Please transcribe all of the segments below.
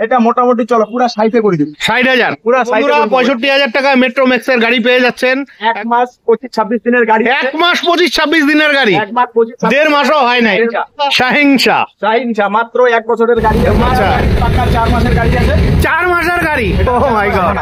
এটা মোটামুটি চলো পুরো 60 করে দিন। 60,000 পুরো 65,000 টাকায় মেট্রো ম্যাক্সের গাড়ি পেয়ে যাচ্ছেন। 1 মাস 25-26 দিনের গাড়ি। 1 মাস 25-26 দিনের গাড়ি। 1 মাস 25-26 দেড় মাসও হয় নাই। শাহিন শাহ মাত্র 1 বছরের গাড়ি। আচ্ছা, 4 মাসের গাড়ি আছে। 4 মাসের গাড়ি। ও মাই গড।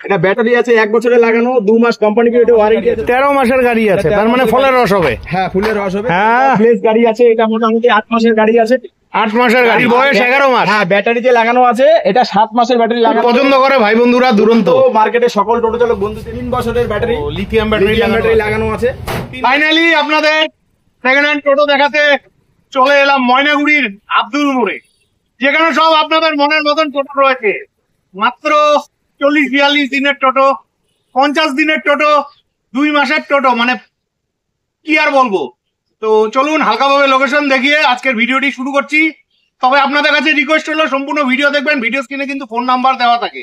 এটা ব্যাটারি আছে 1 বছরের লাগানো, 2 মাস কোম্পানি পিরিয়ডে ওয়ারেন্টি আছে। 13 মাসের গাড়ি আছে, তার মানে ফলের রস হবে। হ্যাঁ, ফুলের রস হবে। হ্যাঁ, প্লেস গাড়ি আছে। এটা মোটামুটি 8 মাসের গাড়ি আছে। 8 মাসের গাড়ি, বয়স 11 মাস। হ্যাঁ, ব্যাটারিতে লাগানো আছে। এটা 7 মাসের ব্যাটারি লাগানো। পছন্দ করে ভাই বন্ধুরা দুরন্ত। মার্কেটে সকল টোটো চালক বন্ধু 3 বছরের ব্যাটারি, লিথিয়াম ব্যাটারি লাগানো আছে। ফাইনালি আপনাদের সেকেন্ড হ্যান্ড টোটো দেখাতে চলে এলাম ময়নাগুড়ির আব্দুল মোড়ে, যেখানে সব আপনাদের মনের মতন টোটো রয়েছে। মাত্র 40-42 দিনের টোটো, 50 দিনের টোটো, 2 মাসের টোটো, মানে কি আর বলবো। তো চলুন হালকাভাবে লোকেশন দেখিয়ে আজকের ভিডিওটি শুরু করছি। তবে আপনাদের কাছে রিকোয়েস্ট হলো সম্পূর্ণ ভিডিও দেখবেন। ভিডিও স্ক্রিনে কিন্তু ফোন নাম্বার দেওয়া থাকে।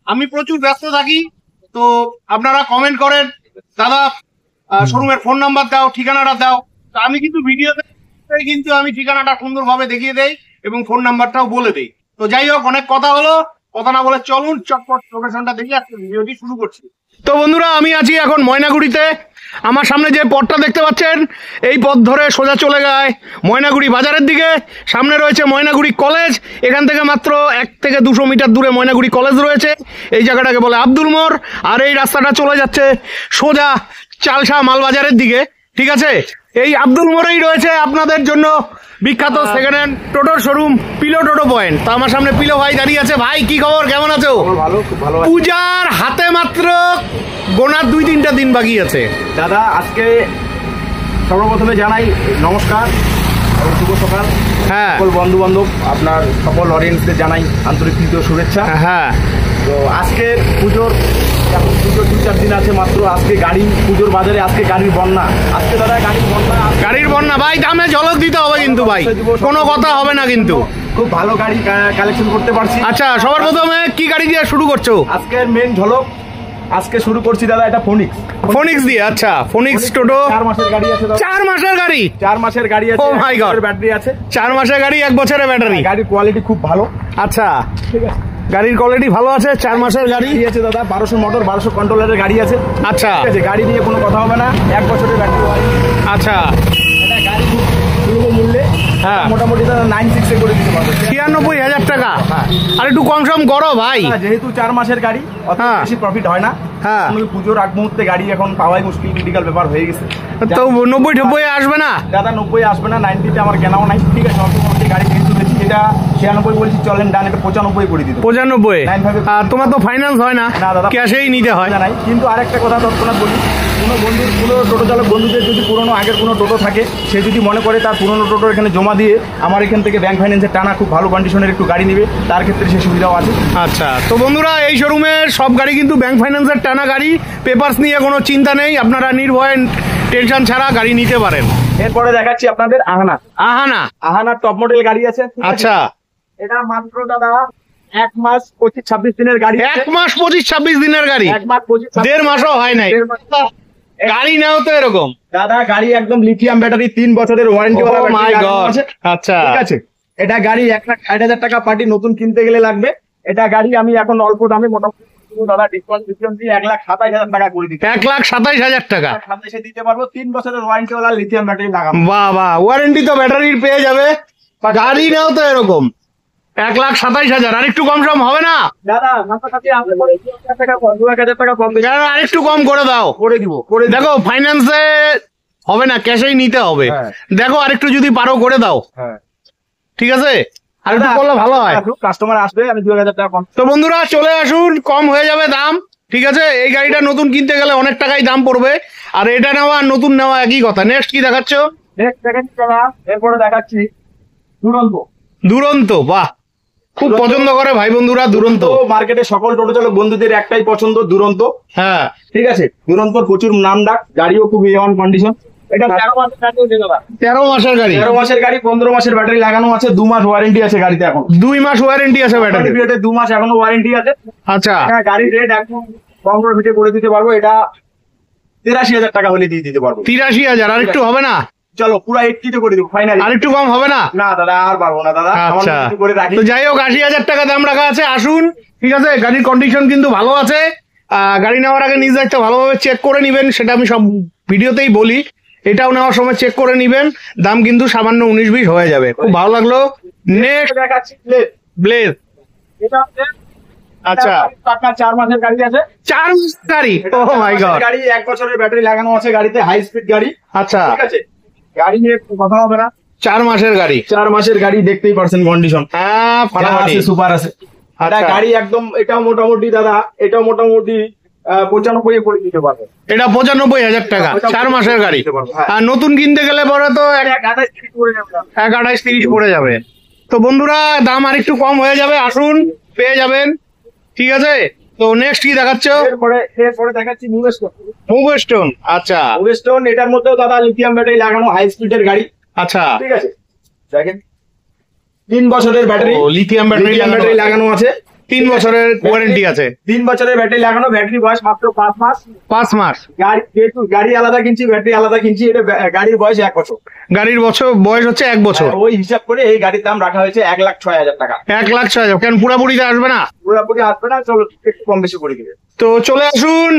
আমি প্রচুর ব্যস্ত থাকি, তো আপনারা কমেন্ট করেন, দাদা শোরুমের ফোন নাম্বার দাও, ঠিকানাটা দাও। তো আমি কিন্তু ভিডিওতে কিন্তু আমি ঠিকানাটা সুন্দরভাবে দেখিয়ে দেই এবং ফোন নাম্বারটাও বলে দেই। তো যাই হোক, অনেক কথা হলো, কথা না বলে চলুন চটপট লোকেশনটা দেখে আজকে ভিডিওটি শুরু করছি। তো বন্ধুরা, আমি আছি এখন ময়নাগুড়িতে। আমার সামনে যে পথটা দেখতে পাচ্ছেন, এই পথ ধরে সোজা চলে যায় ময়নাগুড়ি বাজারের দিকে। সামনে রয়েছে ময়নাগুড়ি কলেজ। এখান থেকে মাত্র 1 থেকে 200 মিটার দূরে ময়নাগুড়ি কলেজ রয়েছে। এই জায়গাটাকে বলে আব্দুল মোড়। আর এই রাস্তাটা চলে যাচ্ছে সোজা চালসা মালবাজারের দিকে। ঠিক আছে, এই আব্দুল মোড়েই রয়েছে আপনাদের জন্য বিখ্যাত সেকেন্ড হ্যান্ড টোটোর শোরুম পিলো টোটো পয়েন্ট। তো আমার সামনে পিলো ভাই দাঁড়িয়ে আছে। ভাই কি খবর, কেমন আছো? ভালো, খুব ভালো। পূজার হাতে মাত্র গোনার 2-3টা দিন বাকি আছে। দাদা, আজকে সর্বপ্রথমে জানাই নমস্কার, শুভ সকাল। হ্যাঁ, সকল বন্ধু বান্ধব, আপনার সকল অডিয়েন্সদের জানাই আন্তরিক শুভেচ্ছা। হ্যাঁ, তো আজকে পুজোর 2-4 দিন আছে মাত্র। আজকে গাড়ি পুজোর বাজারে, আজকে গাড়ির বন্যা। আজকে দাদা গাড়ির বন্যা ভাই, দামে ঝলক দিতে হবে কিন্তু ভাই, কোনো কথা হবে না কিন্তু। খুব ভালো গাড়ি কালেকশন করতে পারছি। আচ্ছা, সবার প্রথমে কি গাড়ি দিয়ে শুরু করছো? আজকের মেন ঝলক আজকে শুরু করছি দাদা, এটা ফোনিক্স দিয়ে। আচ্ছা, ফোনিক্স টোটো 4 মাসের গাড়ি আছে। 4 মাসের গাড়ি? 4 মাসের গাড়ি আছে। ও মাই গড, ব্যাটারি আছে। 4 মাসের গাড়ি, 1 বছরের ব্যাটারি। গাড়ির কোয়ালিটি খুব ভালো। আচ্ছা, ঠিক আছে, গাড়ির কোয়ালিটি ভালো আছে। 4 মাসের গাড়ি আছে দাদা। 1200 মোটর, 1200 কন্ট্রোলারের গাড়ি আছে। আচ্ছা, ঠিক আছে, গাড়ি নিয়ে কোনো কথা হবে না। 1 বছরের ব্যাটারি। আচ্ছা, এটা গাড়ি সুলভ মূল্যে মোটামুটি 96 করে দিতে পারবে। 93,000 টাকা। আর একটু কম সম করো ভাই, যেহেতু 4 মাসের গাড়ি, অত বেশি প্রফিট হয় না। হ্যাঁ, পুজোর আগ মুহূর্তে গাড়ি এখন পাওয়াই মুশকিল, ক্রিটিক্যাল ব্যাপার হয়ে গেছে। তো 90-90 আসবে না দাদা? 90 আসবে না, 90তে আমার কেনাও নাই। ঠিক আছে, অল্প গাড়ি যেহেতু বেশি, যেটা 96 বলছি চলেন, ডান এটা 95 করে দিতে। 95? আর তোমার তো ফাইন্যান্স হয় না, ক্যাশেই নিতে হয়। নাই। কিন্তু আরেকটা কথা তৎক্ষণাৎ বলি, কোনো টোটো চালক বন্ধুদের যদি পুরোনো আগের কোনো টোটো থাকে, সে যদি মনে করে তার পুরোনো টোটো এখানে জমা দিয়ে আমার এখান থেকে ব্যাংক ফাইন্যান্সের টানা খুব ভালো কন্ডিশনের একটু গাড়ি নেবে, তার ক্ষেত্রে সে সুবিধাও আছে। আচ্ছা, তো বন্ধুরা, এই শোরুমের সব গাড়ি কিন্তু ব্যাংক ফাইন্যান্সের টানা গাড়ি। পেপারস নিয়ে কোনো চিন্তা নেই, আপনারা নির্ভয়ে টেনশন ছাড়া গাড়ি নিতে পারেন। এরপরে দেখাচ্ছি আপনাদের আহানা টপ মডেল গাড়ি আছে। আচ্ছা, এটা মাত্র দাদা 1 মাস 25-26 দিনের গাড়ি। 1 মাস 25-26 দিনের গাড়ি? 1 মাস 25, দেড় মাসও হয় নাই। গাড়ি নাও তো এরকম দাদা। গাড়ি একদম লিথিয়াম ব্যাটারি, 3 বছরের ওয়ারেন্টি আছে। আচ্ছা, ঠিক আছে, এটা গাড়ি 1,60,000 টাকা পার্টি নতুন কিনতে গেলে লাগবে। এটা গাড়ি আমি এখন অল্প দামে মোটামুটি দাদা ডিসকাউন্ট দিয়ে 1,27,000 টাকা করে দিচ্ছি। 1,27,000 টাকা 27 দিতে পারবো। 3 বছরের ওয়ারেন্টি ওয়ালা লিথিয়াম ব্যাটারি লাগাবো। বাহ বাহ, ওয়ারেন্টি তো ব্যাটারির পেয়ে যাবে। গাড়ি নাও তো এরকম 1,27,000। আর একটু কম সম হবে না দাদা? 2,000 টাকা কম, আর একটু কম করে দাও। করে দিব। দেখো, ফাইন্যান্সে হবে না, ক্যাশেই নিতে হবে। দেখো, আরেকটু যদি পারো করে দাও। ঠিক আছে, আর একটু করলে ভালো হয়। কাস্টমার আসবে, আমি 2,000 টাকা কম। তো বন্ধুরা, চলে আসুন, কম হয়ে যাবে দাম। ঠিক আছে, এই গাড়িটা নতুন কিনতে গেলে অনেক টাকাই দাম পড়বে। আর এটা নেওয়া আর নতুন নেওয়া একই কথা। নেক্সট কি দেখাচ্ছ? এরপরে দেখাচ্ছি দুরন্ত। বাহ, খুব পছন্দ করে ভাই বন্ধুরা দুরন্ত। মার্কেটে সকল টোটো চালক বন্ধুদের একটাই পছন্দ, দুরন্ত। হ্যাঁ, ঠিক আছে, দুরন্তর প্রচুর নাম ডাক, গাড়িও খুব A1 কন্ডিশন। এটা 13 মাসের গাড়ি। 13 মাসের গাড়ি, 15 মাসের ব্যাটারি লাগানো আছে। 2 মাস ওয়ারেন্টি আছে গাড়িতে এখন। 2 মাস ওয়ারেন্টি আছে ব্যাটারি? 2 মাস এখনো ওয়ারেন্টি আছে। আচ্ছা, গাড়ির রেট একদম কম করে দিতে পারবো। এটা 83,000 টাকা হলে দিয়ে দিতে পারবো। 83,000? আর একটু হবে না? চলো পুরো 80 তে করে দেবো ফাইনালি। আর একটু কম হবে না? না দাদা আর পারবো না দাদা, আচ্ছা, করে রাখি। তো যাই হোক 80,000 টাকা দাম রাখা আছে, আসুন। ঠিক আছে, গাড়ির কন্ডিশন কিন্তু ভালো আছে। গাড়ি নেওয়ার আগে নিজ দায়িত্ব ভালোভাবে চেক করে নিবেন, সেটা আমি সব ভিডিওতেই বলি। এটাও নেওয়ার সময় চেক করে নিবেন, দাম কিন্তু সামান্য 19-20 হয়ে যাবে। খুব ভালো লাগলো। নেক্সট দেখাচ্ছি ব্লেজ। এটা হচ্ছে আচ্ছা, আপনার 4 মাসের গাড়ি আছে। 4 মাসের গাড়ি? ও মাই গড। গাড়ি 1 বছরের ব্যাটারি লাগানো আছে গাড়িতে, হাই স্পিড গাড়ি। আচ্ছা, ঠিক আছে, গাড়ি নিয়ে কথা হবে না। 4 মাসের গাড়ি? 4 মাসের গাড়ি, দেখতেই পারছেন কন্ডিশন। হ্যাঁ, ফাটাফাটি সুপার আছে। এটা আচ্ছা। গাড়ি একদম, এটাও মোটামুটি দাদা, এটাও মোটামুটি 95 করে দিতে পারবে। এটা 95,000 টাকা 4 মাসের গাড়ি। হ্যাঁ। আর নতুন কিনতে গেলে পরে তো 28 করে যাবে। 28-30 পড়ে যাবে। তো বন্ধুরা দাম আর একটু কম হয়ে যাবে, আসুন পেয়ে যাবেন। ঠিক আছে, তো নেক্সট কি দেখাচ্ছ? এরপরে দেখাচ্ছি মুভেস্টোন। মুভস্টোন। আচ্ছা মুভেস্টোন, এটার মধ্যেও দাদা লিথিয়াম ব্যাটারি লাগানো, হাই স্পিডের গাড়ি। আচ্ছা, ঠিক আছে, দেখেন 3 বছরের ব্যাটারি, লিথিয়াম ব্যাটারি ব্যাটারি লাগানো আছে। 3 বছরের ওয়ারেন্টি আছে। 3 বছরের ব্যাটারি লাগানো, ব্যাটারি বয়স মাত্র 5 মাস। 5 মাস। গাড়ি যেহেতু গাড়ি আলাদা কিনছি, ব্যাটারি আলাদা কিনছি, এটা গাড়ির বয়স 1 বছর। গাড়ির বয়স হচ্ছে 1 বছর। ওই হিসাব করে এই গাড়ির দাম রাখা হয়েছে 1,06,000 টাকা। 1,06,000। কেন পুরাপুরিতে আসবে না? পুরোপুরি আসবে না, চলো একটু কম বেশি করে দিবে। তো চলে আসুন,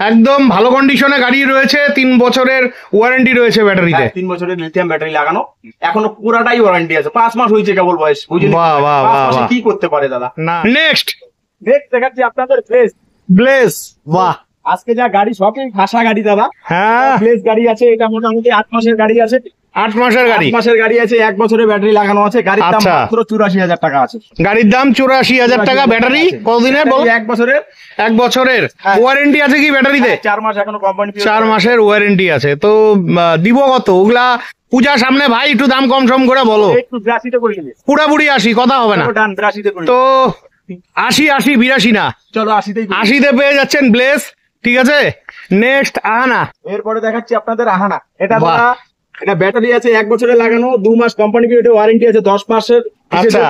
একদম ভালো কন্ডিশনে গাড়ি রয়েছে, 3 বছরের ওয়ারেন্টি রয়েছে ব্যাটারিতে। 3 বছরের লিথিয়াম ব্যাটারি লাগানো, এখনো পুরাটাই ওয়ারেন্টি আছে। 5 মাস হয়েছে কেবল বয়স, বুঝলি? বাহ, বাহ, 5 বাহ, মাসে বাহ। কি করতে পারে দাদা। না, নেক্সট দেখাচ্ছি আপনাদের প্লেস। ব্লেজ। বাহ, আজকে যা গাড়ি সবই খাসা গাড়ি দাদা। হ্যাঁ, প্লেস গাড়ি আছে, এটা মোটামুটি 8 মাসের গাড়ি আছে। 8 মাসের গাড়ি। 8 মাসের গাড়ি আছে, 1 বছরের ব্যাটারি লাগানো আছে। গাড়ির দাম আচ্ছা। মাত্র 84,000 টাকা আছে। গাড়ির দাম 84,000 টাকা। ব্যাটারি কতদিনের বল? 1 বছরের। 1 বছরের হ্যাঁ। ওয়ারেন্টি আছে কি ব্যাটারিতে? 4 মাস এখনো কোম্পানি। 4 মাসের ওয়ারেন্টি আছে। তো দিব কত? ওগুলা পূজার সামনে ভাই, একটু দাম কম সম করে বলো। একটু 82 তে করে দিলে। পুরাপুরি 80, কথা হবে না। ডান, 82 তে করে তো 80, 82 না, চলো 80 তেই। 80-তে পেয়ে যাচ্ছেন ব্লেজ। ঠিক আছে, নেক্সট আহানা। এরপরে দেখাচ্ছি আপনাদের আহানা। এটা বাহ। দাদা, এটা ব্যাটারি আছে 1 বছরের লাগানো, 2 মাস কোম্পানি পিরিয়ডে ওয়ারেন্টি আছে, 10 মাসের আচ্ছা।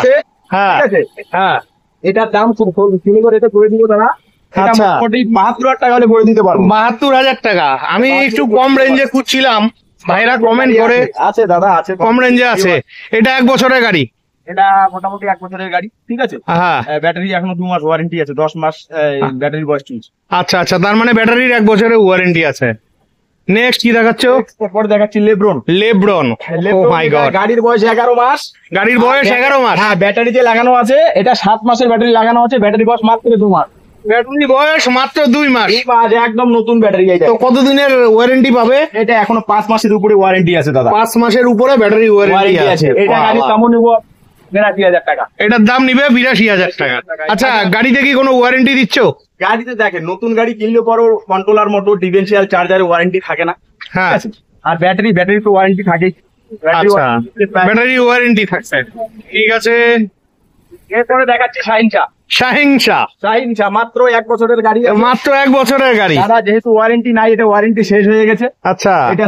হ্যাঁ, ঠিক আছে। হ্যাঁ, এটার দাম খুব কিনে করে এটা করে দিব দাদা। এটা আচ্ছা। মোটামুটি 72,000 টাকা হলে করে দিতে পারবো। 72,000 টাকা। আমি একটু কম রেঞ্জে খুঁজছিলাম, ভাইরা কমেন্ট করে আছে দাদা, আছে কম রেঞ্জে আছে। এটা 1 বছরের গাড়ি। এটা মোটামুটি 1 বছরের গাড়ি। ঠিক আছে, হ্যাঁ, ব্যাটারি এখনো 2 মাস ওয়ারেন্টি আছে, 10 মাস ব্যাটারি বয়স চলছে। আচ্ছা আচ্ছা, তার মানে ব্যাটারির 1 বছরের ওয়ারেন্টি আছে। নেক্সট কি দেখাচ্ছ? এরপর দেখাচ্ছি লেব্রন। লেব্রন। ও মাই গড। গাড়ির বয়স 11 মাস। গাড়ির বয়স 11 মাস। হ্যাঁ, ব্যাটারিতে লাগানো আছে। এটা 7 মাসের ব্যাটারি লাগানো আছে, ব্যাটারি বয়স মাত্র 2 মাস। ব্যাটারি বয়স মাত্র 2 মাস। 2 মাস, একদম নতুন ব্যাটারি। তো কতদিনের ওয়ারেন্টি পাবে? এটা এখনো 5 মাসের উপরে ওয়ারেন্টি আছে দাদা। 5 মাসের উপরে ব্যাটারি ওয়ারেন্টি ওয়ারেন্টি আছে। আছে। এটা বাহ, গাড়ি বাহ। কেমন নিব? 82,000 টাকা। এটার দাম নিবে 82,000 টাকা। আচ্ছা, গাড়িতে কি কোনো ওয়ারেন্টি দিচ্ছ? গাড়িতে দেখেন, নতুন গাড়ি কিনলে পরও কন্ট্রোলার, মোটর, ডিফারেন্সিয়াল, চার্জারের ওয়ারেন্টি থাকে না। হ্যাঁ, ঠিক আছে? আর ব্যাটারি তো ওয়ারেন্টি থাকেই। আচ্ছা, ব্যাটারি ওয়ারেন্টি থাকছে। ঠিক আছে, এরপরে দেখাচ্ছি শাহিনশা। শাহিনশা মাত্র 1 বছরের গাড়ি। মাত্র 1 বছরের গাড়ি। দাদা যেহেতু ওয়ারেন্টি নাই, এটা ওয়ারেন্টি শেষ হয়ে গেছে। আচ্ছা, এটা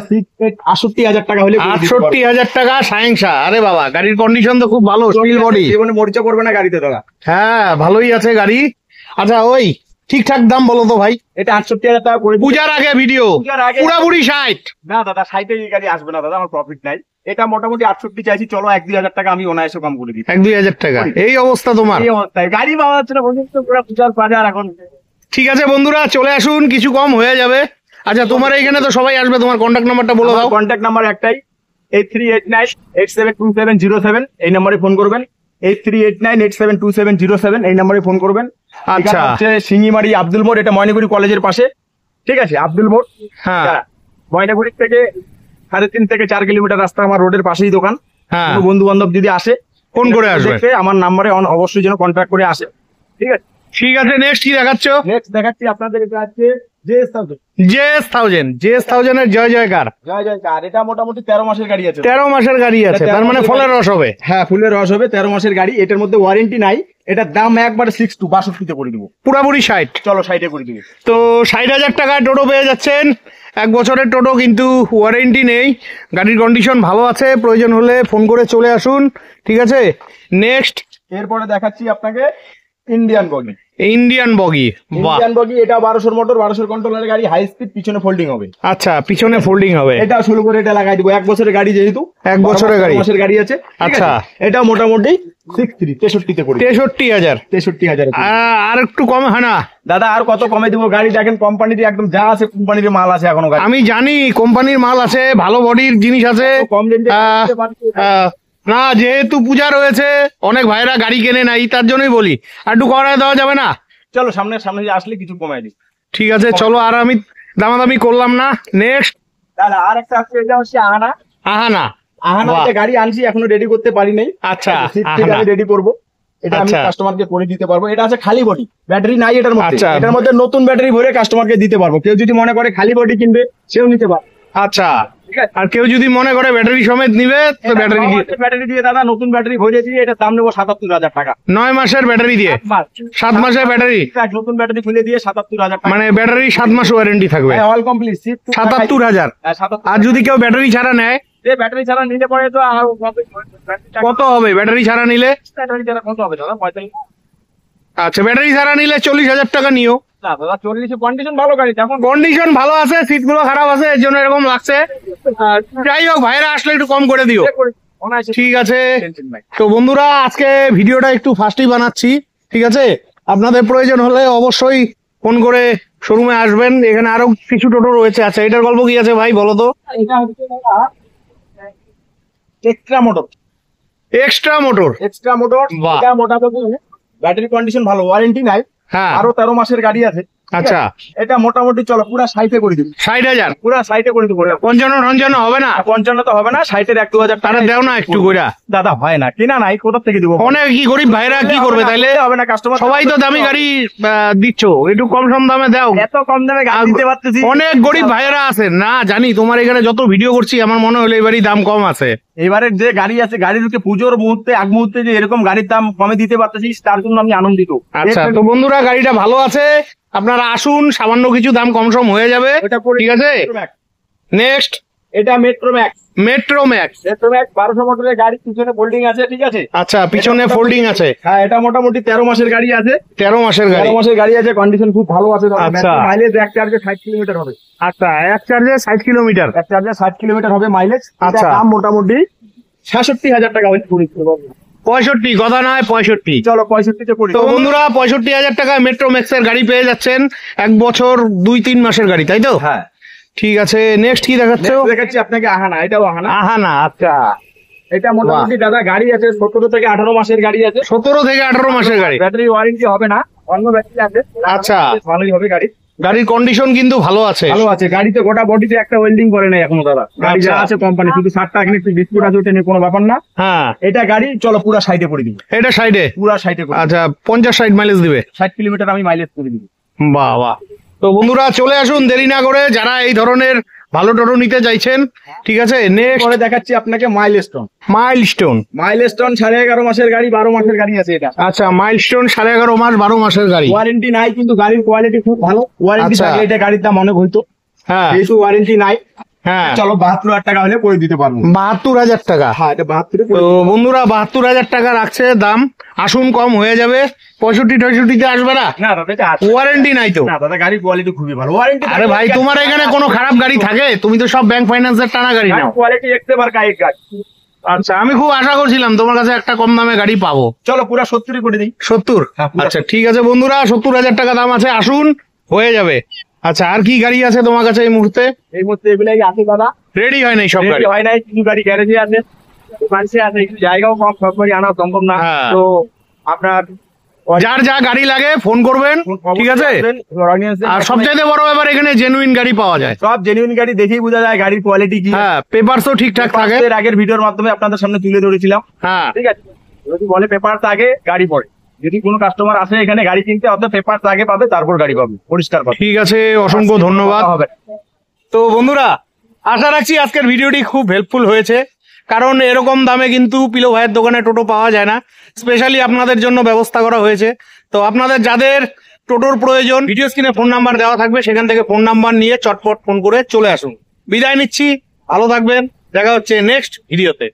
68,000 টাকা হলে 68,000 টাকা শাহিনশা। আরে বাবা, গাড়ির কন্ডিশন তো খুব ভালো, স্টিল বডি। জীবনে মরিচা করবে না গাড়িতে দাদা। হ্যাঁ, ভালোই আছে গাড়ি। আচ্ছা, ওই ঠিকঠাক দাম বলো তো ভাই। এটা 68,000 টাকা করে দিচ্ছি। পূজার আগে ভিডিও, পূজার আগে। পুরাপুরি 60। না দাদা, 60 এই গাড়ি আসবে না দাদা, আমার প্রফিট নাই। এটা মোটামুটি 68 চাইছি, চলো 1-2 হাজার টাকা আমি অনায়াসে কম করে দিই। 1-2 হাজার টাকা। এই অবস্থা তোমার? এই অবস্থায় গাড়ি পাওয়া যাচ্ছে না, বন্ধু, তো পুরো পূজার বাজার এখন। ঠিক আছে বন্ধুরা, চলে আসুন, কিছু কম হয়ে যাবে। আচ্ছা, তোমার এইখানে তো সবাই আসবে, তোমার কন্ট্যাক্ট নাম্বারটা বলে দাও। কন্ট্যাক্ট নাম্বার একটাই, 8389872707। এই নম্বরে ফোন করবেন। 8389872707 এই নম্বরে ফোন করবেন। আচ্ছা। ঠিকানা হচ্ছে সিঙ্গিমারি আব্দুল মোড়, এটা ময়নাগুড়ি কলেজের পাশে। ঠিক আছে, আব্দুল মোড়। হ্যাঁ, ময়নাগুড়ি থেকে 3.5 থেকে 4 কিলোমিটার রাস্তা, আমার রোডের পাশেই দোকান। হ্যাঁ, বন্ধু বান্ধব যদি আসে, ফোন করে আসবে। দেখতে আমার নাম্বারে অবশ্যই যেন কন্ট্যাক্ট করে আসে। ঠিক আছে, ঠিক আছে, নেক্সট কি দেখাচ্ছ? নেক্সট দেখাচ্ছি আপনাদের, এটা আছে JS1000। JS1000 এর জয় জয়কার। জয় জয় কার। এটা মোটামুটি 13 মাসের গাড়ি আছে। 13 মাসের গাড়ি আছে, তার মানে ফলের রস হবে। হ্যাঁ, ফুলের রস হবে। 13 মাসের গাড়ি, এটার মধ্যে ওয়ারেন্টি নাই। এটার দাম একবারে 62 করে দিব। পুরাপুরি 60। চলো 60 করে দিব। তো 60,000 টাকায় টোটো পেয়ে যাচ্ছেন। 1 বছরের টোটো, কিন্তু ওয়ারেন্টি নেই। গাড়ির কন্ডিশন ভালো আছে, প্রয়োজন হলে ফোন করে চলে আসুন। ঠিক আছে, নেক্সট। এরপরে দেখাচ্ছি আপনাকে ইন্ডিয়ান বগি। ইন্ডিয়ান বগি, বাহ। ইন্ডিয়ান বগি, এটা 1200 মোটর, 1200 কন্ট্রোলারের গাড়ি, হাই স্পিড, পিছনে ফোল্ডিং হবে। আচ্ছা, পিছনে ফোল্ডিং হবে। এটা শুরু করে এটা লাগাই দিব, 1 বছরের গাড়ি, যেহেতু 1 বছরের গাড়ি, মাসের গাড়ি আছে। আচ্ছা, এটা মোটামুটি 63 তে পড়ে, 63,000। 63,000 আর একটু কম হয় না দাদা? আর কত কমে দিব? গাড়ি দেখেন, কোম্পানির একদম যা আছে, কোম্পানির মাল আছে এখনো গাড়ি। আমি জানি কোম্পানির মাল আছে, ভালো বডির জিনিস আছে। কম রেঞ্জে না, যেহেতু পূজা রয়েছে, অনেক ভাইরা গাড়ি কেনে নাই, তার জন্যই বলি, আর একটু কমায় দেওয়া যাবে না? চলো সামনে আসলে কিছু কমাই দিই। ঠিক আছে, চলো। আর আমি দামাদামি করলাম না। নেক্সট দাদা আর একটা আছে, এটা হচ্ছে আহানা। আহানা একটা গাড়ি আনছি, এখনো রেডি করতে পারি নাই। আচ্ছা, আমি রেডি করব, এটা আমি কাস্টমারকে করে দিতে পারবো। এটা আছে খালি বডি, ব্যাটারি নাই এটার মধ্যে। এটার মধ্যে নতুন ব্যাটারি ভরে কাস্টমারকে দিতে পারবো। কেউ যদি মনে করে খালি বডি কিনবে, সেও নিতে পারবে। আচ্ছা, আর কেউ যদি মনে করে ব্যাটারি সমেত নিবে, তো ব্যাটারি দিয়ে দাদা, নতুন ব্যাটারি ভরে দিয়ে এটা দাম নেবো 77,000 টাকা। 9 মাসের ব্যাটারি দিয়ে, 7 মাসের ব্যাটারি, নতুন ব্যাটারি খুলে দিয়ে 77,000 টাকা। মানে ব্যাটারি 7 মাস ওয়ারেন্টি থাকবে, অল কমপ্লিট। 77,000। আর যদি কেউ ব্যাটারি ছাড়া নেয়, ব্যাটারি ছাড়া নিলে পরে তো কত হবে? ব্যাটারি ছাড়া নিলে ব্যাটারি ছাড়া কত হবে দাদা? 45। আচ্ছা, ব্যাটারি ছাড়া নিলে 40,000 টাকা নিও। না দাদা, 40 কন্ডিশন ভালো গাড়ি, এখন কন্ডিশন ভালো আছে, সিট গুলো খারাপ আছে, এর জন্য এরকম লাগছে। যাই হোক, ভাইরা আসলে একটু কম করে দিও। ঠিক আছে। তো বন্ধুরা, আজকে ভিডিওটা একটু ফাস্টই বানাচ্ছি, ঠিক আছে? আপনাদের প্রয়োজন হলে অবশ্যই ফোন করে শোরুমে আসবেন। এখানে আরো কিছু টোটো রয়েছে। আচ্ছা, এটার গল্প কি আছে ভাই, বলো তো? এটা হচ্ছে extra motor. Extra motor, extra motor. এটা মোটামুটি ব্যাটারি কন্ডিশন ভালো, ওয়ারেন্টি নাই। হ্যাঁ, আরো 13 মাসের গাড়ি আছে। আচ্ছা, এটা মোটামুটি চলো পুরা 60 করে দিবি। 60,000? পুরা 60 করে দিব। 55 হবে না? 55 তো হবে না, 60-এর 1-2,000 টাকা দেও না একটু কইরা। দাদা হয় না, কিনা নাই, কোথা থেকে দিব? অনেক কি গরিব ভাইরা কি করবে তাইলে? হবে না, কাস্টমার সবাই তো দামি গাড়ি দিচ্ছ, একটু কম সম দামে দাও। এত কম দামে গাড়ি দিতে পারতেছি। অনেক গরিব ভাইরা আছে না, জানি তোমার এখানে যত ভিডিও করছি, আমার মনে হলো এবারই দাম কম আছে। এবারে যে গাড়ি আছে, গাড়িকে পুজোর মুহূর্তে, আগ মুহূর্তে যে এরকম গাড়ির দাম কমে দিতে পারতেছি, তার জন্য আমি আনন্দিত। আচ্ছা, তো বন্ধুরা, গাড়িটা ভালো আছে, আপনারা আসুন, সামান্য কিছু দাম কম সম হয়ে যাবে, ঠিক আছে? নেক্সট, এটা মেট্রো ম্যাক্স। মেট্রো ম্যাক্স, 1200 মোটরের গাড়ি, পিছনে ফোল্ডিং আছে, ঠিক আছে? আচ্ছা, পিছনে ফোল্ডিং আছে। হ্যাঁ, এটা মোটামুটি 13 মাসের গাড়ি আছে। 13 মাসের গাড়ি, 13 মাসের গাড়ি আছে, কন্ডিশন খুব ভালো আছে। আচ্ছা, মাইলেজ এক চার্জে 60 কিলোমিটার হবে। আচ্ছা, এক চার্জে 60 কিলোমিটার, এক চার্জে 60 কিলোমিটার হবে মাইলেজ। আচ্ছা, দাম মোটামুটি 66,000 টাকা হয়ে পড়ে। 65 কথা নয়, 65। চলো 65-তে পড়ি। তো বন্ধুরা, 65,000 টাকায় মেট্রো ম্যাক্স এর গাড়ি পেয়ে যাচ্ছেন, 1 বছর 2-3 মাসের গাড়ি, তাই তো? হ্যাঁ, ঠিক আছে। নেক্সট কি দেখাচ্ছো? দেখাচ্ছি আপনাকে আহানা। এটাও আহানা। আহানা, আচ্ছা। এটা মোটামুটি দাদা গাড়ি আছে 17 থেকে 18 মাসের গাড়ি আছে। 17 থেকে 18 মাসের গাড়ি, ব্যাটারি ওয়ারেন্টি হবে না, অন্য ব্যাটারি আছে। আচ্ছা, ভালোই হবে গাড়ি। গাড়ির কন্ডিশন কিন্তু ভালো আছে। ভালো আছে, গাড়িতে গোটা বডিতে একটা ওয়েল্ডিং করে নাই এখনো দাদা। গাড়ি যা আছে কোম্পানি, শুধু 60টা এখানে একটু বিস্কুট আছে, ওটা নিয়ে কোনো ব্যাপার না। হ্যাঁ, এটা গাড়ি চলো পুরা 60-এ করে দিবি। এটা 60-এ? পুরা 60-এ করে। আচ্ছা, 50-60 মাইলেজ দিবে? 60 কিলোমিটার আমি মাইলেজ করে দিবি। বাহ বাহ। তো বন্ধুরা, চলে আসুন দেরি না করে, যারা এই ধরনের ভালো টোটো নিতে চাইছেন, ঠিক আছে? নেক্সট পরে দেখাচ্ছি আপনাকে মাইলস্টোন। মাইলস্টোন, মাইলস্টোন 11.5 মাসের গাড়ি, 12 মাসের গাড়ি আছে এটা। আচ্ছা, মাইলস্টোন 11.5 মাস, 12 মাসের গাড়ি। ওয়ারেন্টি নাই, কিন্তু গাড়ির কোয়ালিটি খুব ভালো। ওয়ারেন্টি থাকলে এটা গাড়ির দাম অনেক হইতো। হ্যাঁ, যেহেতু ওয়ারেন্টি নাই, হ্যাঁ, চলো 72,000 টাকা হলে করে দিতে পারবো। 72,000 টাকা? হ্যাঁ, এটা 72। তো বন্ধুরা, 72,000 টাকা রাখছে দাম, আসুন, কম হয়ে যাবে। 65-68-তে আসবে না? না দাদা, এটা ওয়ারেন্টি নাই তো? না দাদা, গাড়ির কোয়ালিটি খুবই ভালো। ওয়ারেন্টি, আরে ভাই, তোমার এখানে কোনো খারাপ গাড়ি থাকে? তুমি তো সব ব্যাংক ফাইন্যান্সের টানা গাড়ি নাও। কোয়ালিটি দেখতে পার গাড়ির গাড়ি। আচ্ছা, আমি খুব আশা করছিলাম তোমার কাছে একটা কম দামে গাড়ি পাবো। চলো পুরা 70 করে দিই। 70? আচ্ছা, ঠিক আছে বন্ধুরা, 70,000 টাকা দাম আছে, আসুন, হয়ে যাবে। আচ্ছা, আর কি গাড়ি আছে তোমার কাছে এই মুহূর্তে? এই মুহূর্তে এগুলাই আছে দাদা। রেডি হয় নাই সব গাড়ি? হয় নাই, কিছু গাড়ি গ্যারেজে আছে, দোকানে আছে, একটু জায়গাও কম, সব গাড়ি আনা সম্ভব না। তো আপনার যার যা গাড়ি লাগে ফোন করবেন, ঠিক আছে? আর সবচাইতে বড় ব্যাপার, এখানে জেনুইন গাড়ি পাওয়া যায়। সব জেনুইন গাড়ি দেখেই বোঝা যায় গাড়ির কোয়ালিটি কি। হ্যাঁ, পেপারসও ঠিকঠাক থাকে। এর আগের ভিডিওর মাধ্যমে আপনাদের সামনে তুলে ধরেছিলাম। হ্যাঁ, ঠিক আছে, যদি বলে পেপার আগে গাড়ি পড়ে, যদি কোনো কাস্টমার আসে এখানে গাড়ি কিনতে, অত পেপার আগে পাবে, তারপর গাড়ি পাবে, পরিষ্কার পাবে। ঠিক আছে, অসংখ্য ধন্যবাদ। তো বন্ধুরা, আশা রাখছি আজকের ভিডিওটি খুব হেল্পফুল হয়েছে, কারণ এরকম দামে কিন্তু পিলো ভাইয়ের দোকানে টোটো পাওয়া যায় না। স্পেশালি আপনাদের জন্য ব্যবস্থা করা হয়েছে। তো আপনাদের যাদের টোটোর প্রয়োজন, ভিডিও স্ক্রিনে ফোন নাম্বার দেওয়া থাকবে, সেখান থেকে ফোন নাম্বার নিয়ে চটপট ফোন করে চলে আসুন। বিদায় নিচ্ছি, ভালো থাকবেন, দেখা হচ্ছে নেক্সট ভিডিওতে।